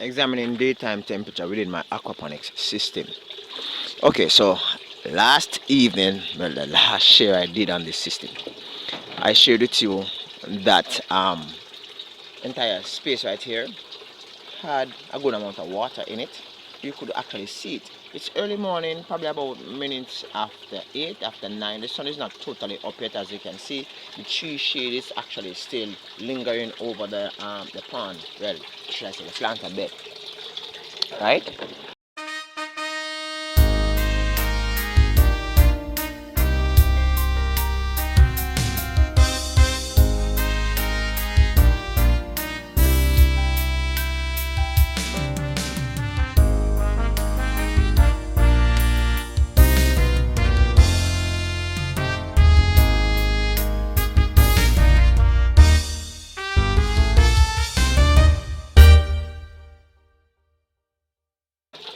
examining daytime temperature within my aquaponics system. Okay, so last evening, well, the last share I did on this system, I shared with you that entire space right here had a good amount of water in it. You could actually see it. It's early morning, probably about minutes after 8, after 9. The sun is not totally up yet, as you can see. The tree shade is actually still lingering over the pond. Well, should I say the planter bed, right?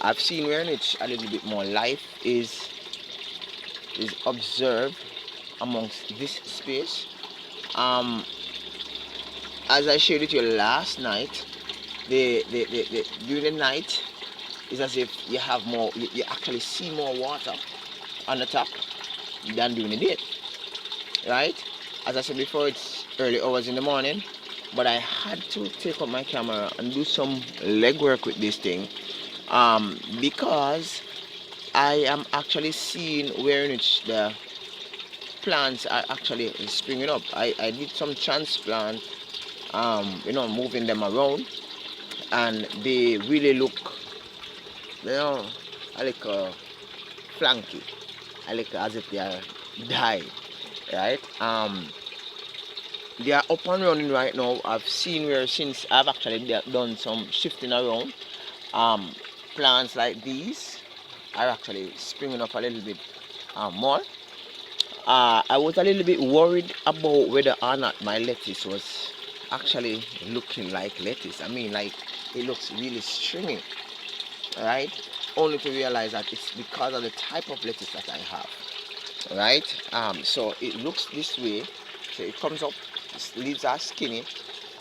I've seen where it's a little bit more life is observed amongst this space. Um, as I shared with you last night, during the night it's as if you have more, you actually see more water on the top than during the day, right? As I said before, it's early hours in the morning, but I had to take up my camera and do some legwork with this thing, because I am actually seeing where in which the plants are actually springing up. I did some transplant, moving them around, and they really look, I like flanky. I like as if they are dying, right? They are up and running right now. I've seen where since I've actually done some shifting around, um, plants like these are actually springing up a little bit more. I was a little bit worried about whether or not my lettuce was actually looking like lettuce. I mean, like, it looks really stringy, right? Only to realize that it's because of the type of lettuce that I have, right? So it looks this way. So it comes up, its leaves are skinny,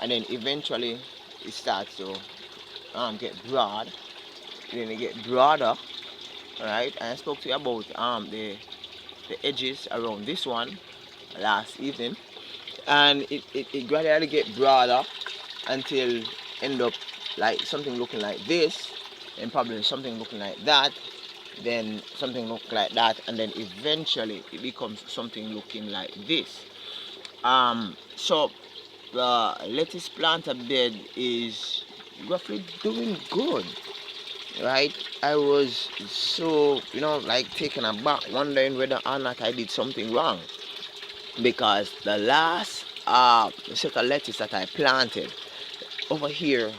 and then eventually it starts to get broad. Then it get broader, right? And I spoke to you about the edges around this one last evening, and it gradually get broader until end up like something looking like this, and probably something looking like that, then something look like that, and then eventually it becomes something looking like this. So the lettuce planter bed is roughly doing good, right? I was so, like, taken aback, wondering whether or not I did something wrong, because the last set of lettuce that I planted over here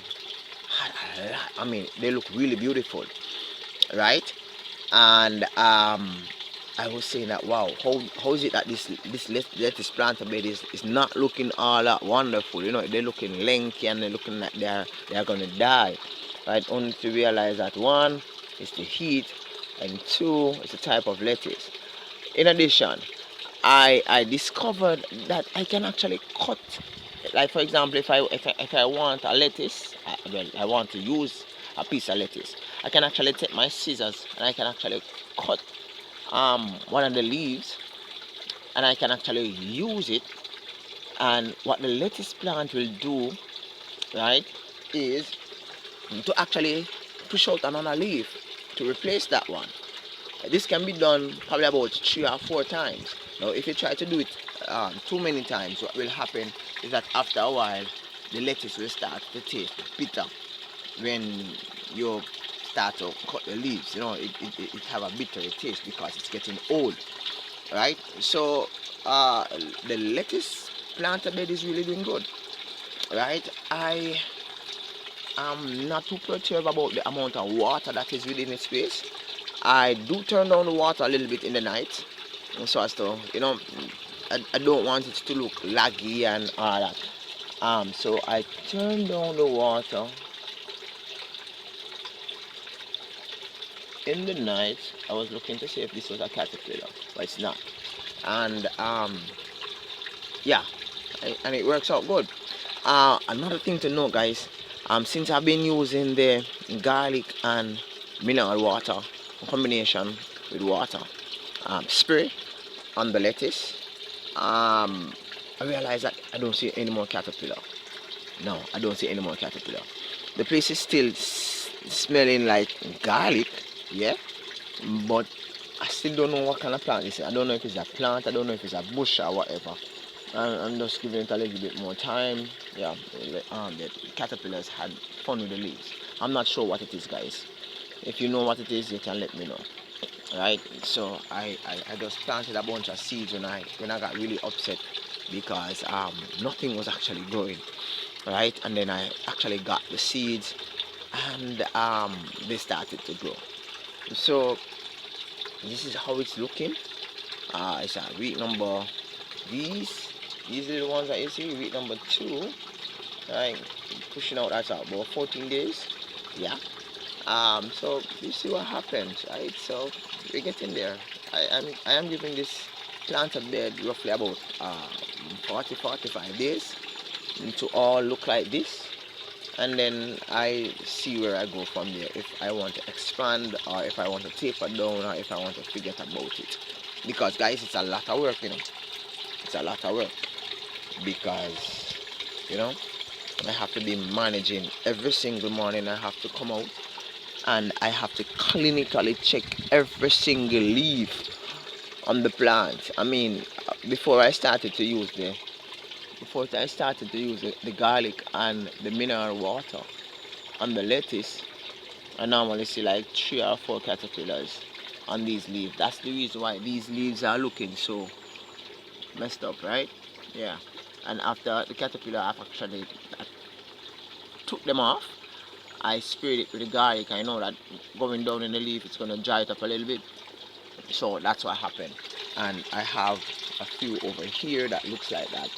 had a lot. I mean, they look really beautiful, right? And I was saying that, wow, how is it that this lettuce planter bed is not looking all that wonderful? They're looking lanky and they're looking like they're gonna die, right? Only to realize that one, it's the heat, and two, it's the type of lettuce. In addition, I discovered that I can actually cut, like, for example, if I want a lettuce, I want to use a piece of lettuce, I can actually take my scissors and I can actually cut one of the leaves, and I can actually use it. And what the lettuce plant will do, right, is to actually push out another leaf to replace that one. This can be done probably about 3 or 4 times. Now, if you try to do it too many times, what will happen is that after a while, the lettuce will start to taste bitter when you start to cut the leaves. It have a bitter taste because it's getting old, right? So the lettuce planter bed is really doing good, right? I am not too perturbed about the amount of water that is within the space. I do turn down the water a little bit in the night, so as to, I don't want it to look laggy and all that. So I turn down the water in the night. I was looking to see if this was a caterpillar, but it's not. And yeah, and it works out good. Another thing to know, guys, Since I've been using the garlic and mineral water combination with water spray on the lettuce, I realize that I don't see any more caterpillar. No, I don't see any more caterpillar. The place is still smelling like garlic, yeah, but I still don't know what kind of plant this is. I don't know if it's a plant, I don't know if it's a bush or whatever. I'm just giving it a little bit more time. Yeah, the caterpillars had fun with the leaves. I'm not sure what it is, guys. If you know what it is, you can let me know. Right, so I just planted a bunch of seeds when I got really upset because nothing was actually growing, right? And then I actually got the seeds and they started to grow. So this is how it's looking. It's a week number, these little ones that you see, week number 2, right? Pushing out, that's about 14 days. Yeah. So you see what happens, right? So we're getting there. I am giving this plant a bed roughly about 40-45 days to all look like this, and then I see where I go from there, if I want to expand or if I want to taper down or if I want to forget about it. Because guys, it's a lot of work, it's a lot of work, because I have to be managing every single morning. I have to come out and I have to clinically check every single leaf on the plant. I mean, before I started to use the garlic and the mineral water on the lettuce, I normally see like 3 or 4 caterpillars on these leaves. That's the reason why these leaves are looking so messed up, right? Yeah. And after the caterpillar, I took them off. I sprayed it with the garlic. I know that going down in the leaf, it's going to dry it up a little bit. So that's what happened. And I have a few over here that looks like that.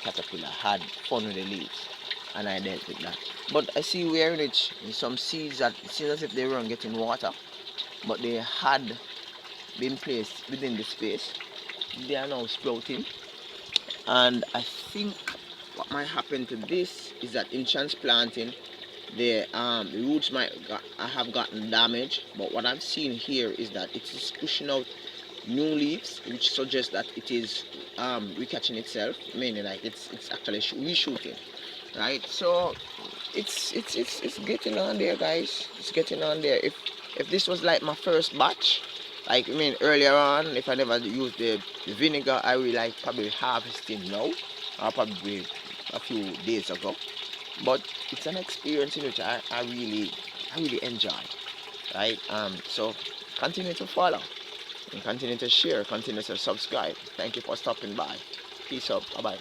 Caterpillar had fun with the leaves, and I dealt with that. But I see where in it, some seeds that it seems as if they weren't getting water, but they had been placed within the space. They are now sprouting, and I think what might happen to this is that in transplanting, the roots have gotten damaged, but what I'm seeing here is that it is pushing out new leaves, which suggests that it is recatching itself, meaning like it's actually reshooting, right? So it's getting on there, guys. It's getting on there. If this was like my first batch, like earlier on, if I never used the vinegar, I will like probably harvesting now, or probably a few days ago. But it's an experience in which I really enjoy, right? So continue to follow and continue to share, continue to subscribe. Thank you for stopping by. Peace out. Bye bye.